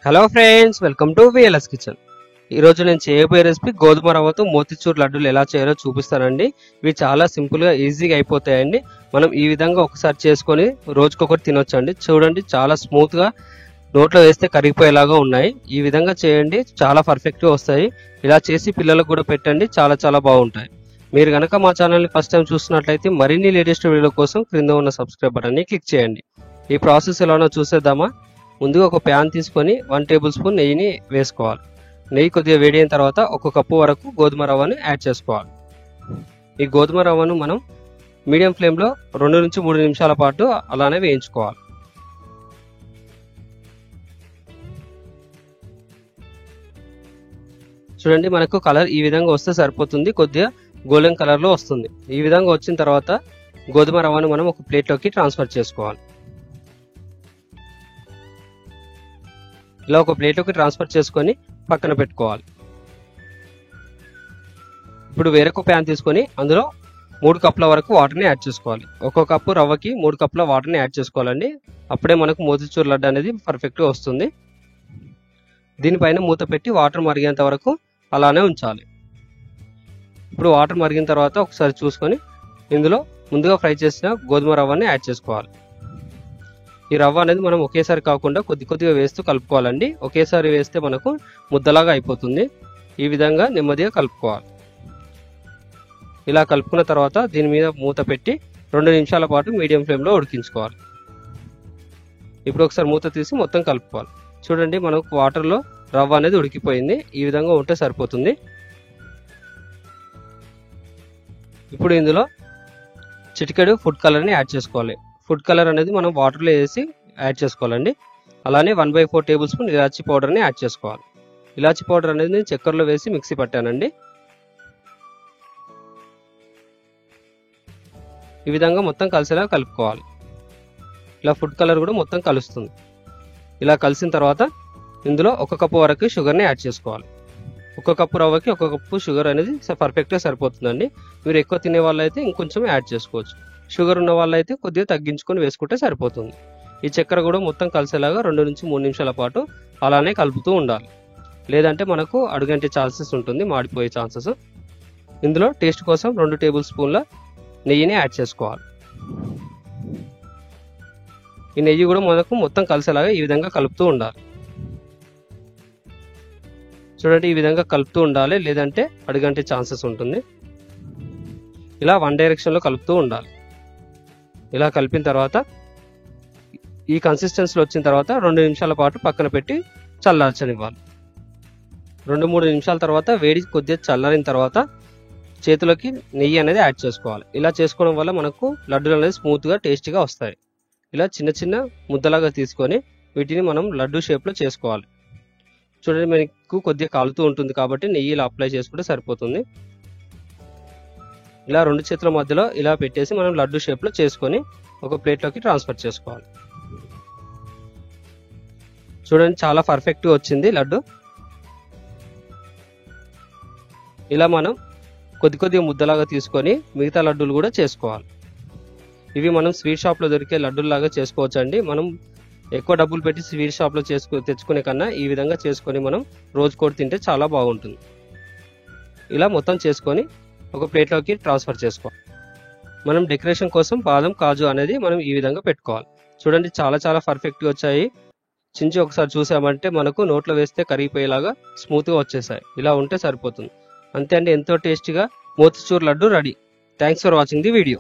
Hello friends, welcome to VLS kitchen. ఈరోజు నేను చేయబోయే రెసిపీ గోధుమ రవ్వతో మోతిచూర్ లడ్డూలు ఎలా చేయాలో చూపిస్తానండి. ఇవి చాలా సింపుల్గా ఈజీగా అయిపోతాయండి. మనం ఈ విధంగా ఒకసారి చేసుకొని రోజుకొకటి తినొచ్చండి. చూడండి, చాలా స్మూత్గా నోట్లో వేస్తే కరిగిపోయేలాగా ఉన్నాయి. ఈ విధంగా చేయండి, చాలా పర్ఫెక్ట్గా వస్తాయి. ఇలా చేసి పిల్లలకు కూడా పెట్టండి, చాలా చాలా బాగుంటాయి. మీరు కనుక మా ఛానల్ని ఫస్ట్ టైం చూస్తున్నట్లయితే మరిన్ని లేటెస్ట్ వీడియోల కోసం క్రింద ఉన్న సబ్స్క్రైబ్ బటన్ని క్లిక్ చేయండి. ఈ ప్రాసెస్ ఎలానో చూసేద్దామా. ముందుగా ఒక ప్యాన్ తీసుకొని 1 టేబుల్ స్పూన్ నెయ్యిని వేసుకోవాలి. నెయ్యి కొద్దిగా వేడి అయిన తర్వాత 1 కప్పు వరకు గోధుమ రవ్వని యాడ్ చేసుకోవాలి. ఈ గోధుమ రవ్వను మనం మీడియం ఫ్లేమ్లో 2 నుంచి 3 నిమిషాల పాటు అలానే వేయించుకోవాలి. చూడండి, మనకు కలర్ ఈ విధంగా వస్తే సరిపోతుంది. కొద్దిగా గోల్డెన్ కలర్లో వస్తుంది. ఈ విధంగా వచ్చిన తర్వాత గోధుమ రవ్వను మనం ఒక ప్లేట్లోకి ట్రాన్స్ఫర్ చేసుకోవాలి. ఇలా ఒక ప్లేట్లోకి ట్రాన్స్ఫర్ చేసుకొని పక్కన పెట్టుకోవాలి. ఇప్పుడు వేరొక ప్యాన్ తీసుకొని అందులో 3 కప్పుల వరకు వాటర్ని యాడ్ చేసుకోవాలి. 1 కప్పు రవ్వకి 3 కప్పుల వాటర్ని యాడ్ చేసుకోవాలండి. అప్పుడే మనకు మోతిచూర్ లడ్డు అనేది పర్ఫెక్ట్గా వస్తుంది. దీనిపైన మూత పెట్టి వాటర్ మరిగేంత వరకు అలానే ఉంచాలి. ఇప్పుడు వాటర్ మరిగిన తర్వాత ఒకసారి చూసుకొని ఇందులో ముందుగా ఫ్రై చేసిన గోధుమ రవ్వని యాడ్ చేసుకోవాలి. ఈ రవ్వ అనేది మనం ఒకేసారి కాకుండా కొద్దిగా వేస్తూ కలుపుకోవాలండి. ఒకేసారి వేస్తే మనకు ముద్దలాగా అయిపోతుంది. ఈ విధంగా నెమ్మదిగా కలుపుకోవాలి. ఇలా కలుపుకున్న తర్వాత దీని మీద మూత పెట్టి 2 నిమిషాల పాటు మీడియం ఫ్లేమ్లో ఉడికించుకోవాలి. ఇప్పుడు ఒకసారి మూత తీసి మొత్తం కలుపుకోవాలి. చూడండి, మనకు వాటర్లో రవ్వ అనేది ఉడికిపోయింది. ఈ విధంగా ఉంటే సరిపోతుంది. ఇప్పుడు ఇందులో చిటికెడు ఫుడ్ కలర్ని యాడ్ చేసుకోవాలి. ఫుడ్ కలర్ అనేది మనం వాటర్లో వేసి యాడ్ చేసుకోవాలండి. అలానే 1/4 టేబుల్ స్పూన్ ఇలాచీ పౌడర్ని యాడ్ చేసుకోవాలి. ఇలాచీ పౌడర్ అనేది నేను చక్కెరలో వేసి మిక్సీ పట్టానండి. ఈ విధంగా మొత్తం కలిసేలా కలుపుకోవాలి. ఇలా ఫుడ్ కలర్ కూడా మొత్తం కలుస్తుంది. ఇలా కలిసిన తర్వాత ఇందులో 1 కప్పు వరకు షుగర్ని యాడ్ చేసుకోవాలి. 1 కప్పు రవ్వకి 1 కప్పు షుగర్ అనేది పర్ఫెక్ట్గా సరిపోతుందండి. మీరు ఎక్కువ తినే వాళ్ళైతే ఇంకొంచెం యాడ్ చేసుకోవచ్చు. షుగర్ ఉన్న వాళ్ళైతే కొద్దిగా తగ్గించుకొని వేసుకుంటే సరిపోతుంది. ఈ చక్కెర కూడా మొత్తం కలిసేలాగా 2 నుంచి 3 నిమిషాల పాటు అలానే కలుపుతూ ఉండాలి. లేదంటే మనకు అడుగంటే ఛాన్సెస్ ఉంటుంది, మాడిపోయే ఛాన్సెస్. ఇందులో టేస్ట్ కోసం 2 టేబుల్ స్పూన్ల నెయ్యిని యాడ్ చేసుకోవాలి. ఈ నెయ్యి కూడా మనకు మొత్తం కలిసేలాగా ఈ విధంగా కలుపుతూ ఉండాలి. చూడండి, ఈ విధంగా కలుపుతూ ఉండాలి, లేదంటే అడుగంటే ఛాన్సెస్ ఉంటుంది. ఇలా 1 డైరెక్షన్లో కలుపుతూ ఉండాలి. ఇలా కలిపిన తర్వాత ఈ కన్సిస్టెన్సీలో వచ్చిన తర్వాత 2 నిమిషాల పాటు పక్కన పెట్టి చల్లార్చనివ్వాలి. 2-3 నిమిషాల తర్వాత వేడి కొద్దిగా చల్లారిన తర్వాత చేతిలోకి నెయ్యి అనేది యాడ్ చేసుకోవాలి. ఇలా చేసుకోవడం వల్ల మనకు లడ్డూలు అనేది స్మూత్గా టేస్టీగా వస్తాయి. ఇలా చిన్న చిన్న ముద్దలాగా తీసుకొని వీటిని మనం లడ్డు షేప్లో చేసుకోవాలి. చూడండి, మనకు కొద్దిగా కాలుతూ ఉంటుంది కాబట్టి నెయ్యి ఇలా అప్లై చేసుకుంటే సరిపోతుంది. ఇలా 2 చేతుల మధ్యలో ఇలా పెట్టేసి మనం లడ్డు షేప్లో చేసుకొని ఒక ప్లేట్లోకి ట్రాన్స్ఫర్ చేసుకోవాలి. చూడండి, చాలా పర్ఫెక్ట్గా వచ్చింది లడ్డు. ఇలా మనం కొద్దిగా ముద్దలాగా తీసుకొని మిగతా లడ్డూలు కూడా చేసుకోవాలి. ఇవి మనం స్వీట్ షాప్లో దొరికే లడ్డూలాగా చేసుకోవచ్చు అండి. మనం ఎక్కువ డబ్బులు పెట్టి స్వీట్ షాప్లో తెచ్చుకునే కన్నా ఈ విధంగా చేసుకొని మనం రోజుకోటి తింటే చాలా బాగుంటుంది. ఇలా మొత్తం చేసుకొని ఒక ప్లేట్లోకి ట్రాన్స్ఫర్ చేసుకోవాలి. మనం డెకరేషన్ కోసం బాదం, కాజు అనేది మనం ఈ విధంగా పెట్టుకోవాలి. చూడండి, చాలా చాలా పర్ఫెక్ట్గా వచ్చాయి. చించి ఒకసారి చూసామంటే మనకు నోట్లో వేస్తే కరిగిపోయేలాగా స్మూత్గా వచ్చేసాయి. ఇలా ఉంటే సరిపోతుంది. అంతే అండి, ఎంతో టేస్టీగా motichoor laddu ready. Thanks for watching the video.